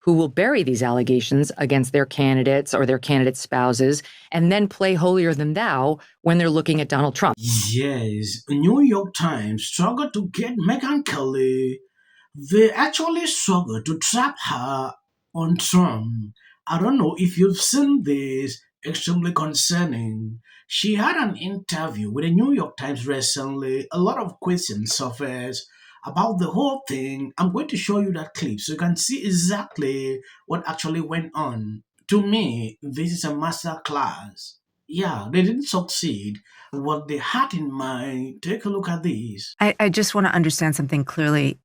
who will bury these allegations against their candidates or their candidate spouses and then play holier than thou when they're looking at Donald Trump. Yes, New York Times struggled to get Megyn Kelly. They actually struggled to trap her on Trump. I don't know if you've seen this, extremely concerning. She had an interview with the New York Times recently. A lot of questions surfaced about the whole thing. I'm going to show you that clip so you can see exactly what actually went on. To me, this is a master class. Yeah, they didn't succeed. What they had in mind, take a look at this. I just want to understand something clearly.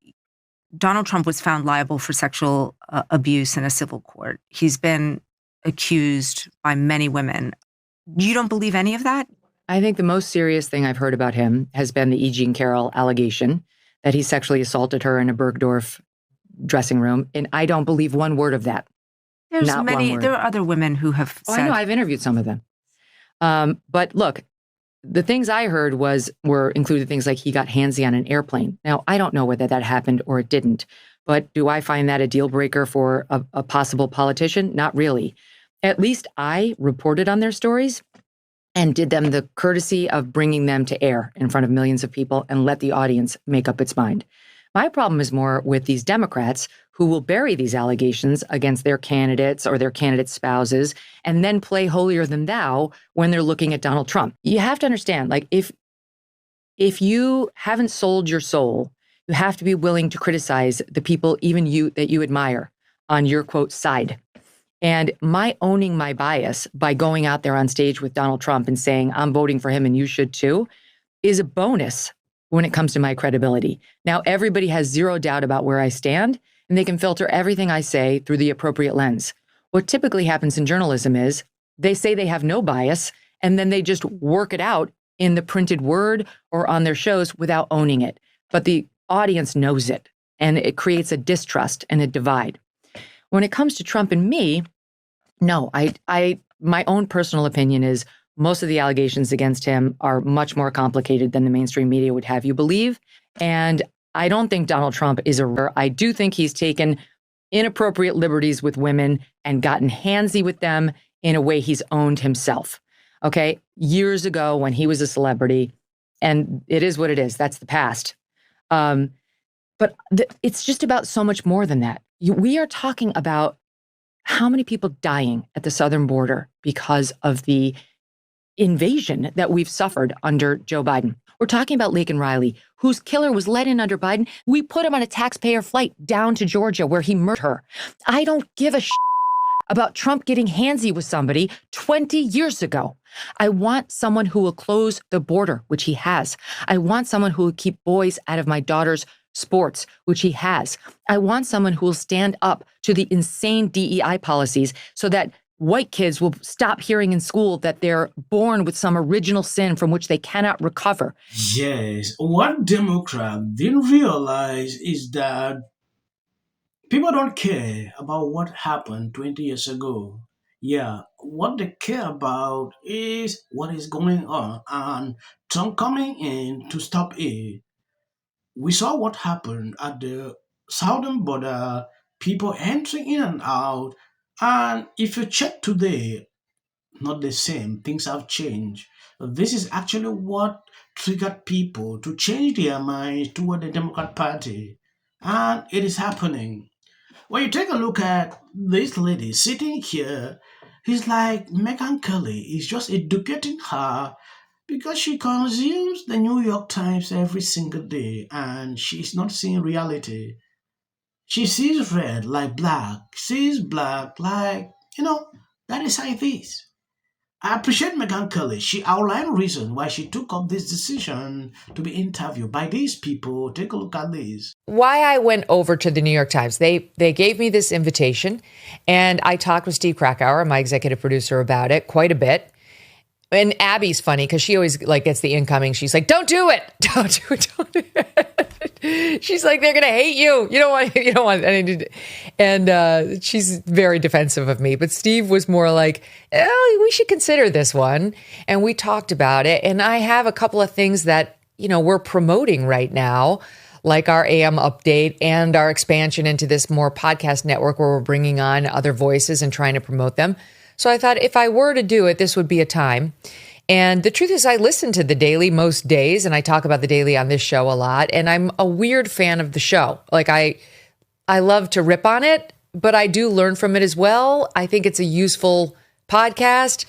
Donald Trump was found liable for sexual abuse in a civil court. He's been accused by many women. You don't believe any of that? I think the most serious thing I've heard about him has been the E. Jean Carroll allegation that he sexually assaulted her in a Bergdorf dressing room. And I don't believe one word of that. There's Not many. one word. There are other women who have Oh, said. I know. I've interviewed some of them. But look, the things I heard were included things like he got handsy on an airplane. Now, I don't know whether that happened or it didn't, but do I find that a deal breaker for a possible politician? Not really. At least I reported on their stories and did them the courtesy of bringing them to air in front of millions of people and let the audience make up its mind. My problem is more with these Democrats who will bury these allegations against their candidates or their candidate spouses and then play holier than thou when they're looking at Donald Trump. You have to understand, like, if you haven't sold your soul, you have to be willing to criticize the people, even you, that you admire on your, quote, side. And my owning my bias by going out there on stage with Donald Trump and saying, I'm voting for him and you should too, is a bonus when it comes to my credibility. Now, everybody has zero doubt about where I stand, and they can filter everything I say through the appropriate lens. What typically happens in journalism is they say they have no bias, and then they just work it out in the printed word or on their shows without owning it. But the audience knows it, and it creates a distrust and a divide. When it comes to Trump and me, no, my own personal opinion is most of the allegations against him are much more complicated than the mainstream media would have you believe. And I don't think Donald Trump is I do think he's taken inappropriate liberties with women and gotten handsy with them in a way he's owned himself. Okay. Years ago when he was a celebrity, and it is what it is. That's the past. But it's just about so much more than that. We are talking about how many people dying at the southern border because of the invasion that we've suffered under Joe Biden. We're talking about Laken Riley, whose killer was let in under Biden. We put him on a taxpayer flight down to Georgia where he murdered her. I don't give a about Trump getting handsy with somebody 20 years ago. I want someone who will close the border, which he has. I want someone who will keep boys out of my daughter's sports, which he has. I want someone who will stand up to the insane DEI policies so that white kids will stop hearing in school that they're born with some original sin from which they cannot recover. Yes, what Democrats didn't realize is that people don't care about what happened 20 years ago. Yeah, what they care about is what is going on and Trump coming in to stop it. We saw what happened at the southern border, people entering in and out. And if you check today, not the same. Things have changed. This is actually what triggered people to change their minds toward the Democrat Party. And it is happening. When you take a look at this lady sitting here, he's like Megyn Kelly is just educating her because she consumes the New York Times every single day and she's not seeing reality. She sees red like black, sees black like, that is how it is. I appreciate Megyn Kelly. She outlined reason why she took up this decision to be interviewed by these people. Take a look at this. Why I went over to the New York Times. They gave me this invitation, and I talked with Steve Krakauer, my executive producer, about it quite a bit. And Abby's funny because she always gets the incoming. She's like, "Don't do it! Don't do it! Don't do it!" She's like, "They're gonna hate you. You don't want." And she's very defensive of me. But Steve was more like, "Oh, we should consider this one." And we talked about it. And I have a couple of things that we're promoting right now, like our AM update and our expansion into this more podcast network where we're bringing on other voices and trying to promote them. So I thought if I were to do it, this would be a time. And the truth is, I listen to The Daily most days, and I talk about The Daily on this show a lot. And I'm a weird fan of the show. Like I love to rip on it, but I do learn from it as well. I think it's a useful podcast.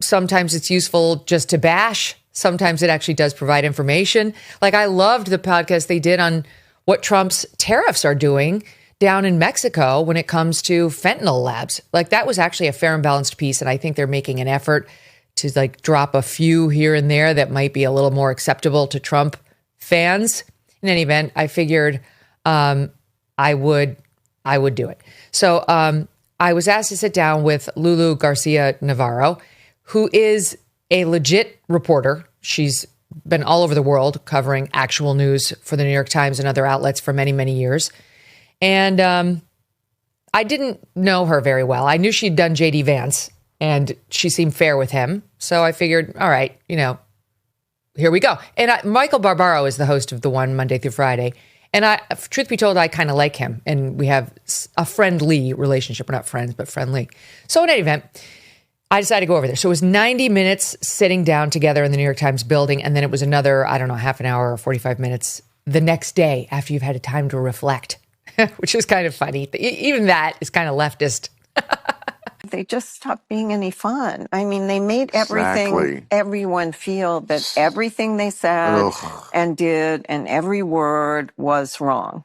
Sometimes it's useful just to bash. Sometimes it actually does provide information. Like I loved the podcast they did on what Trump's tariffs are doing down in Mexico when it comes to fentanyl labs. Like that was actually a fair and balanced piece. And I think they're making an effort to like drop a few here and there that might be a little more acceptable to Trump fans. In any event, I figured I would do it. So I was asked to sit down with Lulu Garcia Navarro, who is a legit reporter. She's been all over the world covering actual news for the New York Times and other outlets for many, many years. And I didn't know her very well. I knew she'd done J.D. Vance, and she seemed fair with him. So I figured, all right, here we go. And Michael Barbaro is the host of the one Monday through Friday. And truth be told, I kind of like him. And we have a friendly relationship. We're not friends, but friendly. So in any event, I decided to go over there. So it was 90 minutes sitting down together in the New York Times building. And then it was another, half an hour or 45 minutes the next day after you've had a time to reflect, which is kind of funny. Even that is kind of leftist. They just stopped being any fun. I mean, they made everyone feel that everything they said and did and every word was wrong.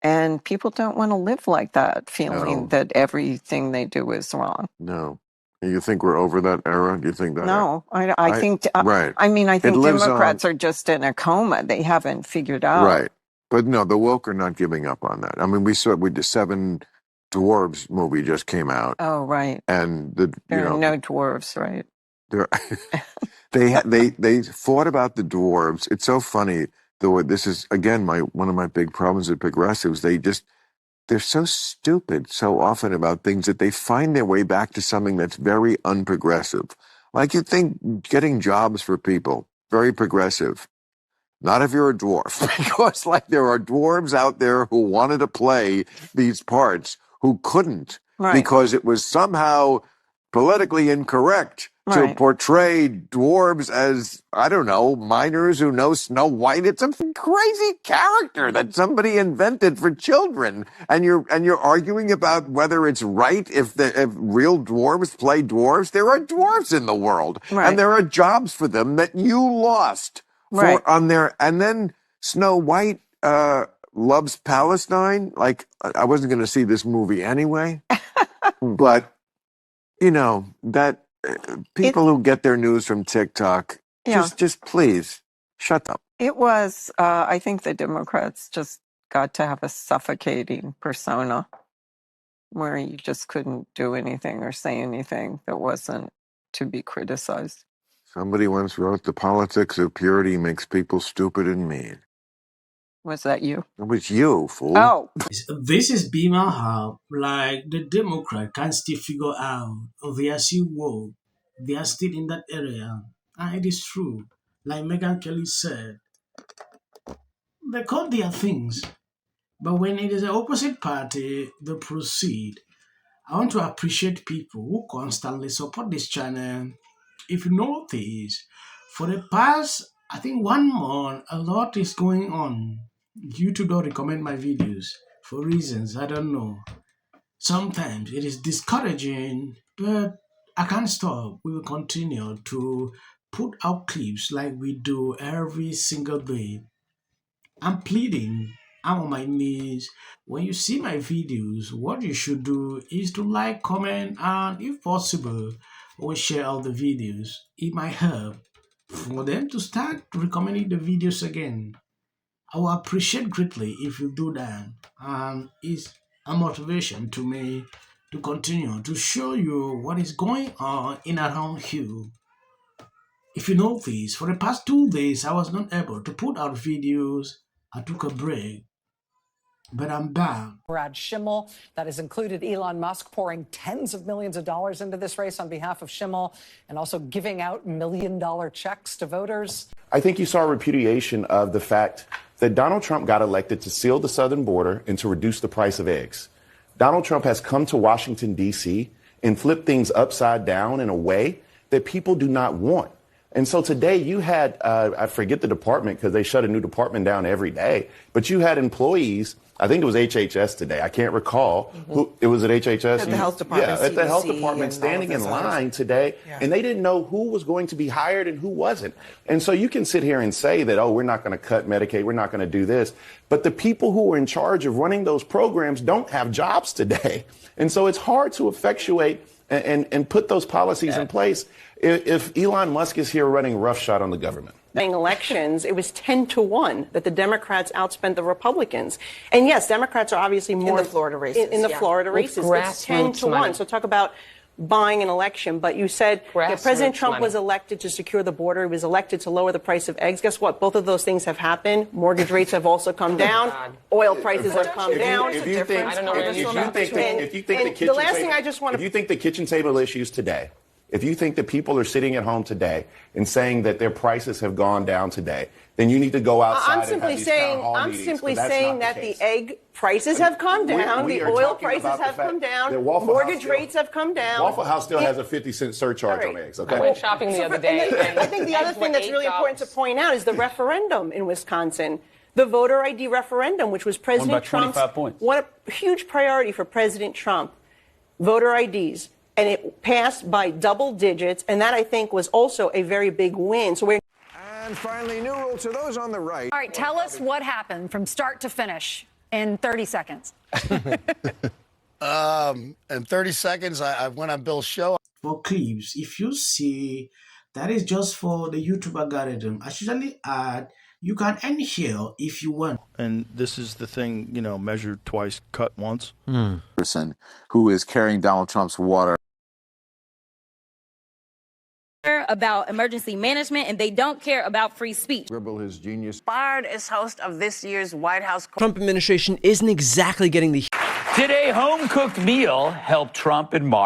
And people don't want to live like that, feeling that everything they do is wrong. No. You think we're over that era? Do you think that? No, I think, right. I mean, I think Democrats are just in a coma. They haven't figured out. Right. But no, the woke are not giving up on that. I mean, we did Seven Dwarves movie just came out. Oh, right. And there are no dwarves, right? They thought about the dwarves. It's so funny. Though this is again one of my big problems with progressives. They're so stupid so often about things that they find their way back to something that's very unprogressive. Like you think getting jobs for people, very progressive. Not if you're a dwarf, because like there are dwarves out there who wanted to play these parts who couldn't because it was somehow politically incorrect to portray dwarves as, minors who know Snow White. It's a crazy character that somebody invented for children. And you're arguing about whether it's right if real dwarves play dwarves. There are dwarves in the world. Right. And there are jobs for them that you lost on there. And then Snow White loves Palestine. Like, I wasn't going to see this movie anyway. But, that people who get their news from TikTok, just please shut up. It was, I think the Democrats just got to have a suffocating persona where you just couldn't do anything or say anything that wasn't to be criticized. Somebody once wrote, "The politics of purity makes people stupid and mean." Was that you? It was you, fool. Oh. This is Bima Hub. Like the Democrat can still figure out they are still woke. They are still in that area. And it is true. Like Megyn Kelly said, they call their things. But when it is the opposite party, they proceed. I want to appreciate people who constantly support this channel. If you notice, for the past, I think 1 month, a lot is going on. YouTube don't recommend my videos for reasons I don't know. Sometimes it is discouraging, but I can't stop. We will continue to put out clips like we do every single day. I'm pleading. I'm on my knees. When you see my videos, what you should do is to like, comment, and if possible, always share all the videos. It might help for them to start recommending the videos again. I will appreciate greatly if you do that. And it's a motivation to me to continue to show you what is going on in and around you. If you notice, for the past 2 days, I was not able to put out videos. I took a break, but I'm back. Brad Schimmel, that has included Elon Musk pouring tens of millions of dollars into this race on behalf of Schimmel and also giving out $1 million checks to voters. I think you saw a repudiation of the fact that Donald Trump got elected to seal the southern border and to reduce the price of eggs. Donald Trump has come to Washington, D.C. and flipped things upside down in a way that people do not want. And so today you had, I forget the department because they shut a new department down every day, but you had employees, I think it was HHS today, I can't recall, who it was at HHS? At the health department. Yeah, at the health department standing in line today, and they didn't know who was going to be hired and who wasn't. And so you can sit here and say that, oh, we're not going to cut Medicaid, we're not going to do this, but the people who are in charge of running those programs don't have jobs today. And so it's hard to effectuate and put those policies in place if Elon Musk is here running roughshod on the government. Elections, it was 10-1 that the Democrats outspent the Republicans. And yes, Democrats are obviously more in the Florida races. In the Florida races, it's 10-1. Money. So talk about buying an election. But you said that President Trump was elected to secure the border. He was elected to lower the price of eggs. Guess what? Both of those things have happened. Mortgage rates have also come down. Oil prices have come down. If you think the kitchen table issues today, if you think that people are sitting at home today and saying that their prices have gone down today, then you need to go outside and have these town hall meetings. I'm simply saying that the egg prices have come down, the oil prices have come down, mortgage rates have come down. Waffle House still has a 50-cent surcharge on eggs, okay? I went shopping the other day. I think the other thing that's really important to point out is the referendum in Wisconsin. The voter ID referendum, which was President Trump's what a huge priority for President Trump, voter IDs. And it passed by double digits, and that, I think, was also a very big win. So And finally, new rule to those on the right. All right, tell us what happened from start to finish in 30 seconds. In 30 seconds, I went on Bill's show. For clips, if you see that is just for the YouTube algorithm, I usually add you can end here if you want. And this is the thing, you know, measured twice, cut once. Person who is carrying Donald Trump's water. About emergency management, and they don't care about free speech. Dribble his genius. Fired as host of this year's White House. Trump administration isn't exactly getting the. Did a home-cooked meal help Trump in March?